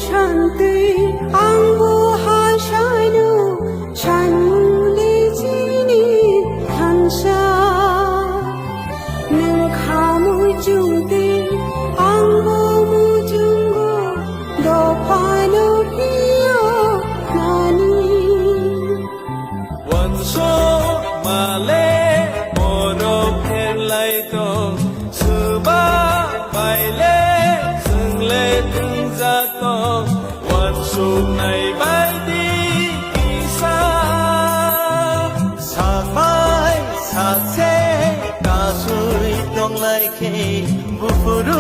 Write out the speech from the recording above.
শান্তি আংবো হাসানো শানুলি জিনি খানসা নং খামু জুংতি আংবো মুজুঙ্গো দফানো হিও নানি 원소 말레 모로 펠라이도 스바 바일레 승레 등자도 원수 나이 발디 이사 사마이 사세 가수이 동라이케 부푸루